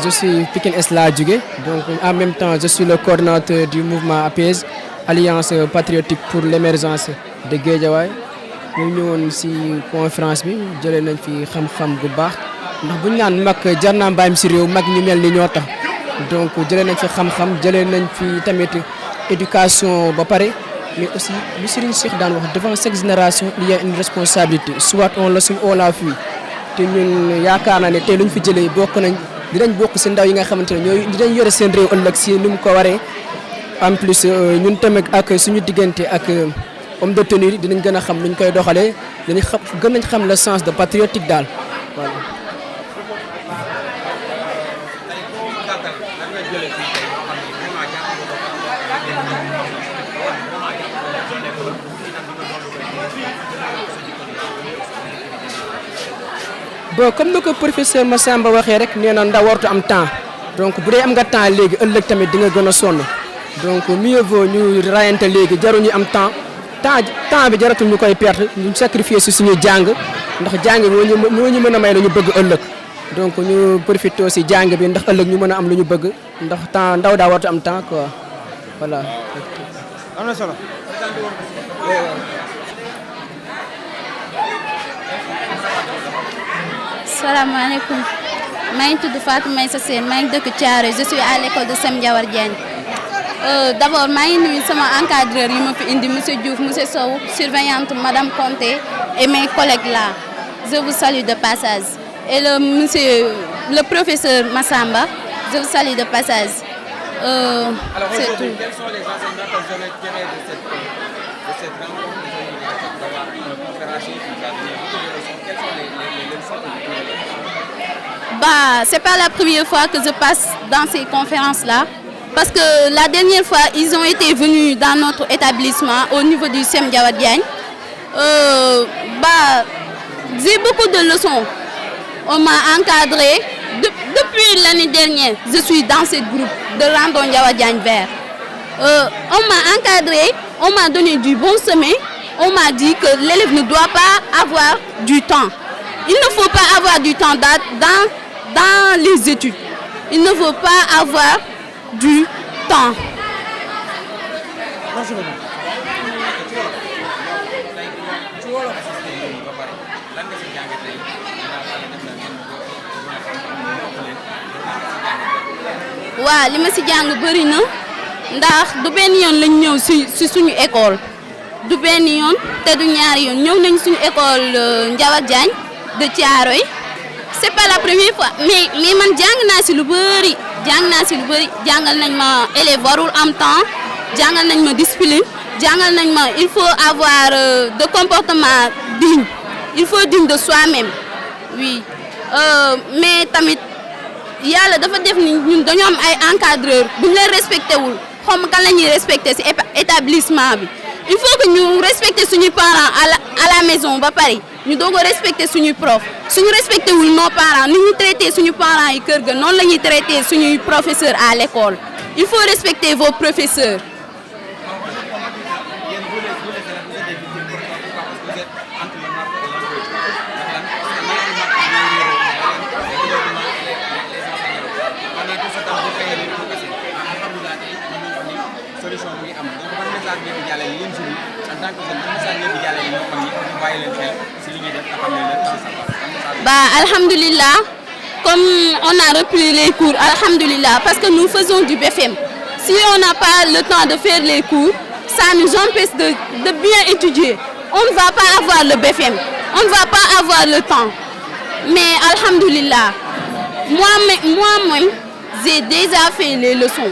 Speaker 7: je suis Pekin S la jóge, donc en même temps je suis le coordinateur du mouvement APS, Alliance patriotique pour l'émergence de Guédiawaye. Ñu ñëwoon ci conférence bi jëlee nañ fi xam-xam bu baax ndax bu ñu naan mag jar naa mbaayam ci réew mag ñu mel ni ñoo tax, donc jëlee nañ fi xam-xam, jëlee nañ fi tamit éducation ba pare, mais aussi lu Serigne Cheikh daan wax, devant chaque génération il y a une responsabilité, soit on l'assume ou on la fuit. Te ñun yaakaar naa ne tey lu ñu fi jëlee bokk nañ dinañ bokk ci ndaw yi nga xamante ne ñooy dinañ yore seen réew ëllëg ci ni mu ko waree. En plus ñun tamit ak suñu diggante ak homme de tenue dinañ gën a xam nu ñu koy doxalee, dinañ xam gën nañ xam le sens de patriotique daal voilà. Bon, comme le professeur Massamba waxee rek nee na ndaw wartu am temps, donc bu dee am nga temps léegi ëllëg tamit di nga gën a sonn, donc mieux vaut ñu rayante léegi jaruñu am temps bi jaratul ñu koy perte, ñu sacrifier ci suñu jàng ndax jàng bi moo ñu mën a may lu ñu bëgg ëllëg, donc ñu profité aussi jàng bi ndax ëllëg ñu mën a am lu ñu bëgg ndax temps ndaw daa wartu am temps quoi voilà.
Speaker 6: am na solo.
Speaker 8: Salam alaikum. Je suis Fatou Maïssa Sène, je suis à l'école de Sem Diawar Diagne. D'abord, je suis encadreur, M. Diouf, M. Sow, surveillante, Mme Conté et mes collègues là. Je vous salue de passage. Et le professeur Massamba, je vous salue de passage.
Speaker 6: Alors aujourd'hui, quels sont les enseignements que vous allez tirer de cette rencontre? Quelles sont les leçons que vous tirez?
Speaker 8: C'est pas la première fois que je passe dans ces conférences-là, parce que la dernière fois, ils ont été venus dans notre établissement au niveau du Sem Diawar Diagne. J'ai beaucoup de leçons. On m'a encadré depuis l'année dernière, je suis dans ce groupe de Rando Ndiawar Diagne Vert. On m'a encadré, on m'a donné du bon chemin, on m'a dit que l'élève ne doit pas avoir du temps. Il ne faut pas avoir du temps dans les études. Il ne faut pas avoir du temps. waaw li ma ci jàng bëri na ndax du benn yoon lañ ñëw ci suñu école du benn yoon te du ñaari yoon ñëw nañ suñu école Ndiawar Diagne de Thiaroye c'est pas la première fois mais man jàng naa ci lu bëri jàngal nañ ma élève warul am temps jàngal nañ ma discipline jàngal nañ ma il faut avoir de comportement digne il faut digne de soi-même oui mais tamit yàlla dafa def ni ñun dañoo am ay encadreur bu ñu leen respecté wul xaw ma kan la ñuy respecté ci établissement bi il faut que ñu respecté suñuy parents à la maison ba pare ñu doog a respecté suñuy prof suñu respecté wul nos parents ni ñu traité suñu parents yi kër ga noonu la ñuy traité suñuy professeurs à l'école il faut respecter vos professeurs. Alhamdulillah, comme on a repris les cours, alhamdulillah, parce que nous faisons du BFM. Si on n'a pas le temps de faire les cours, ça nous empêche de bien étudier. On ne va pas avoir le BFM, on ne va pas avoir le temps. Mais alhamdulillah, moi-même, j'ai déjà fait les leçons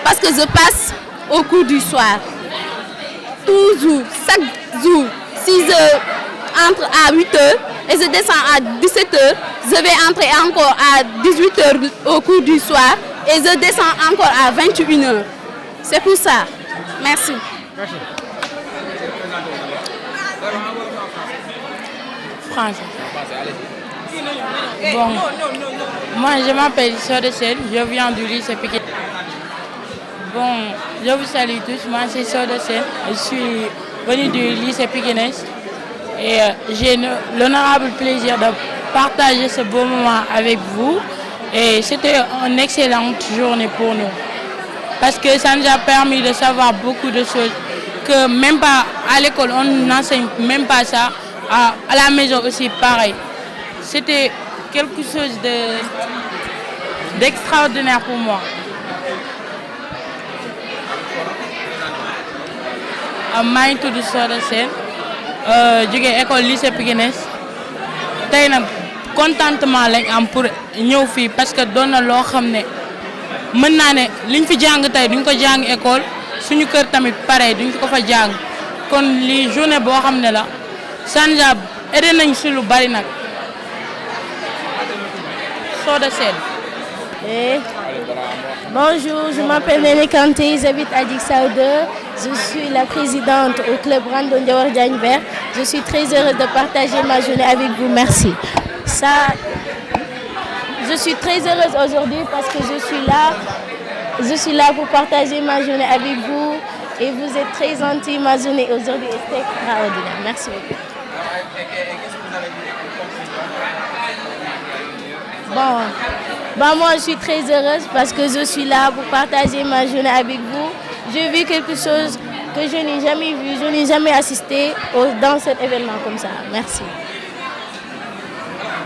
Speaker 8: parce que je passe au cours du soir. Toujours, chaque jour, 6 heures, entre à 8 heures et je descends à 17 heures. Je vais entrer encore à 18 heures au cours du soir et je descends encore à 21 heures. C'est pour ça. Merci.
Speaker 9: Merci. Français. Bon, moi je m'appelle Soda Sen, je viens du lycée Pikine. Bon, je vous salue tous, moi c'est Soda Sen, je suis venu du lycée Pikine et j'ai l'honorable plaisir de partager ce beau moment avec vous et c'était une excellente journée pour nous parce que ça nous a permis de savoir beaucoup de choses que même pas à l'école on n'enseigne même pas ça, à la maison aussi pareil. C'était quelque chose d'extraordinaire pour moi. maa ngi tudd Soda Sène jóge école lycée Pikine tey nag contentement lañ am pour ñëw fii parce que doon na loo xam ne mën naa ne liñ fi jàng tey duñ ko jàng école suñu kër tamit pareil duñ ko fa jàng kon lii journée boo xam ne la Sanja aidé nañ si lu bari nag Soda Sène.
Speaker 10: Bonjour, je m'appelle Néné Kanté, j'habite à Dixao 2. Je suis la présidente au club Rando Ndiawar Diagne Vert. Je suis très heureuse de partager ma journée avec vous. Merci. Je suis très heureuse aujourd'hui parce que je suis là pour partager ma journée avec vous et vous êtes très gentils. Ma journée aujourd'hui est extraordinaire. Merci beaucoup. Bon, moi je suis très heureuse parce que je suis là pour partager ma journée avec vous. J'ai vu quelque chose que je n'ai jamais vu, je n'ai jamais assisté dans cet événement comme ça. Merci.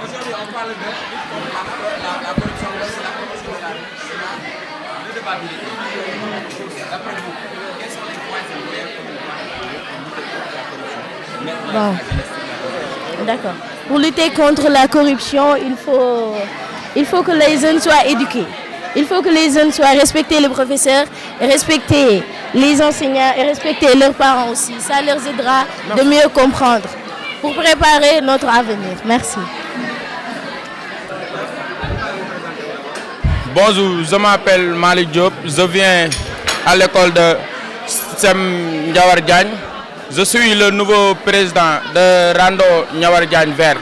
Speaker 6: Aujourd'hui, on parle de la corruption de débattabilité. D'après vous, quels sont les points de la corruption?
Speaker 10: Bon, d'accord. Pour lutter contre la corruption, il faut que les jeunes soient éduqués. Il faut que les jeunes soient respecter les professeurs, respecter les enseignants et respecter leurs parents aussi. Ça leur aidera de mieux comprendre pour préparer notre avenir. Merci.
Speaker 11: Bonjour, je m'appelle Malik Diop. Je viens à l'école de Sem Ndiawar Diagne. Je suis le nouveau président de Rando Ndiawar Diagne Vert.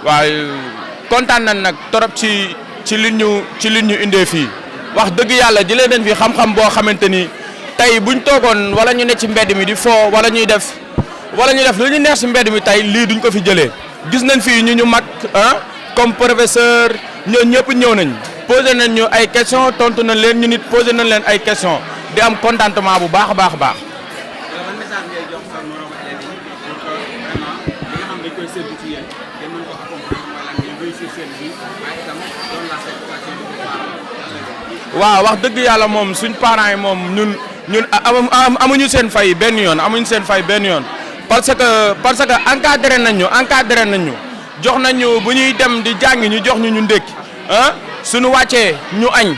Speaker 11: waaw kontaan nañ nag trop ci ci li ñu indee fii wax dëgg yàlla jëlee nañ fi xam-xam boo xamante ni tey buñ toogoon wala ñu ne ci mbedd mi di foo wala ñuy def lu ñu neex ci mbedd mi tey lii duñ ko fi jëlee gis nañ fii ñu mag comme professeur ñoo ñëpp ñëw nañ posé nañ ñu ay questions tontu nañ leen ñu nit posé nañ leen ay questions di am contentement bu baax a baax a baax. waaw wax dëgg yàlla moom suñ parents yi moom ñun amuñu seen fay benn yoon parce que encadré nañ ñu jox nañu bu ñuy dem di jàngi ñu jox ñu ndékki suñu wàccee ñu añ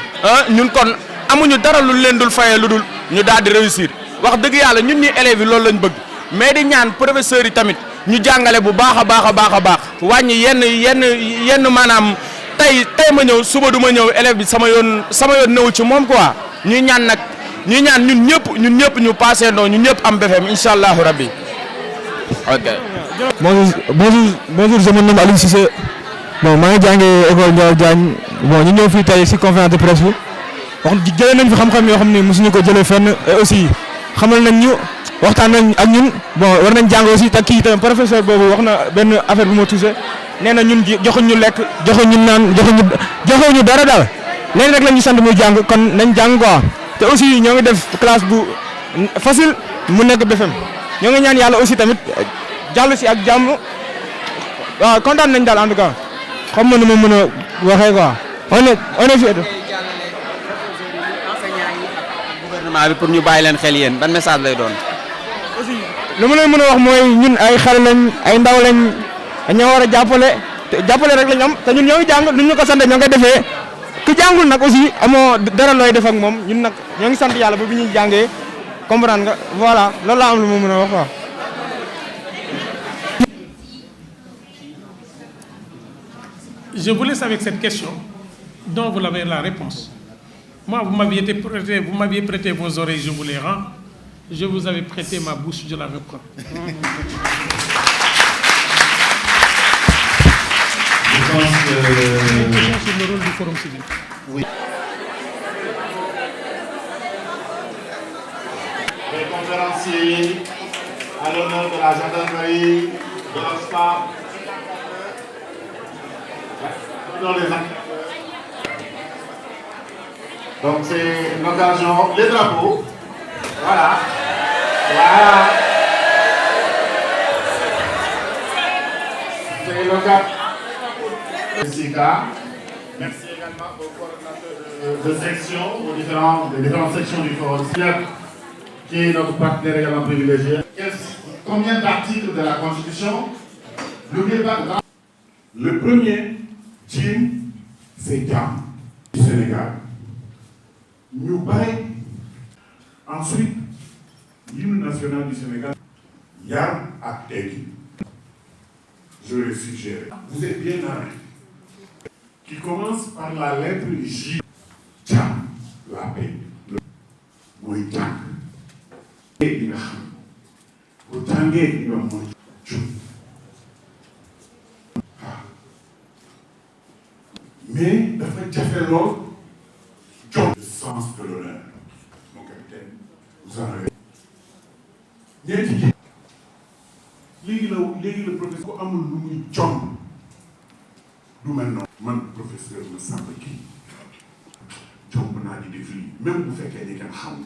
Speaker 11: ñun kon amuñu dara lu leen dul fayee lu dul ñu daal di réussir wax dëgg yàlla ñun ñi élèves yi loolu lañ bëgg mais di ñaan professeurs yi tamit ñu jàngale bu baax a baax wàññi yenn maanaam tey ma ñëw suba du ma ñëw élève bi sama yoon newul ci moom quoi ñuy ñaan ñun ñëpp ñu passé ndoo ñun ñëpp am BFEM incha allahu rabbi. ok.
Speaker 12: bonjour je me nomme Aliou Cissé bon maa ngi jàngee école Ndiawar Diagne bon ñu ñëw fii tey ci conférence de presse bi wax jëlee nañ fi xam-xam yoo xam ne mosuñu ko jëlee fenn et aussi xamal nañ ñu waxtaan nañ ak ñun bon war nañ jàng aussi te kii tamit professeur boobu wax na benn affaire bu ma touché nee na ñun joxuñ ñu lekk joxuñ ñu naan joxuñ ñu dara daal léegi rek la ñu sant muy jàng kon nañ jàng quoi te aussi ñoo ngi def classe bu facile mu nekk BFEM ñoo ngi ñaan yàlla aussi tamit jàll si ak jàmm waaw kontaan nañ daal en tout cas xam nga nu ma mën a waxee quoi on est fier.
Speaker 6: gouvernement bi pour ñu bàyyi leen xel yéen ban message lay doon.
Speaker 12: aussi lu ma leen mën a wax mooy ñun ay xale lañ ay ndaw lañ ñoo war a jàppale rek lañ am te ñun ñoo ngi jàng lu ñu ko sant ñoo koy defee ku jàngul nag aussi amoo dara looy def ak moom ñun nag ñoo ngi sant yàlla ba bi ñuy jàngee comprendre nga voilà loolu laa am lu ma mën a wax quoi.
Speaker 1: Je vous laisse avec cette question dont vous avez la réponse. Moi, vous m'aviez prêté vos oreilles, je vous les rends. Je vous avais prêté ma bouche, je la reprends.
Speaker 13: Je pense que...
Speaker 1: Une question sur le rôle du Forum civil.
Speaker 13: Oui. Les conférenciers, à l'honneur de la gendarmerie, de l'OSPA, dans les actes. Donc c'est une occasion, les drapeaux, voilà. C'est l'occasion. Merci également aux coordonnateurs de section, des différentes sections du Forum qui est notre partenaire également privilégié. Combien d'articles de la Constitution? N'oubliez pas. Le premier team, c'est Jam du Sénégal. Nous baillons. Ensuite, l'hymne national du Sénégal, Yar Aktegi. Je le suggère. Vous êtes bien armés. Qui commence par la lettre J. Jam, la paix. Moi, Jam. Et il a. Vous tangez, il a moi. Mais, d'après Jaffelor, John, le sens de l'honneur. Mon capitaine, vous en avez. Léegi le professeur amul lu muy jom du mel noonu man professeur Massamba Gueye jom naa di def lii même bu fekkee ni kenn xam.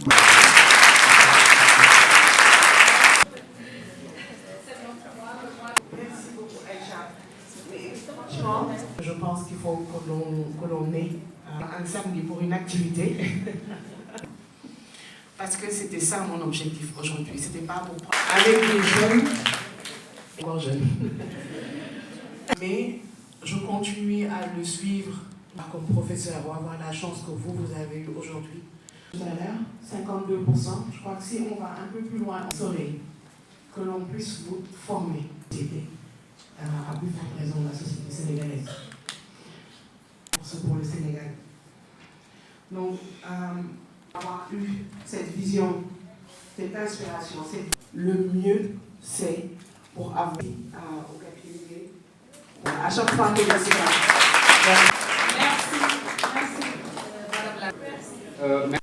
Speaker 14: Je pense qu'il faut que l'on ait un samedi pour une activité. Parce que c'était ça mon objectif aujourd'hui. C'était pas pour prendre avec des jeunes, encore jeunes. Mais je continue à le suivre comme professeur, pour avoir la chance que vous avez eue aujourd'hui. Tout à l'heure, 52%. Je crois que si on va un peu plus loin, on saurait que l'on puisse vous former à plus forte raison de la société sénégalaise. Pour le Sénégal. Donc, avoir eu cette vision, cette inspiration, le mieux, c'est pour avoir au cabinet, à chaque fois que je sais pas. Merci.
Speaker 6: Mais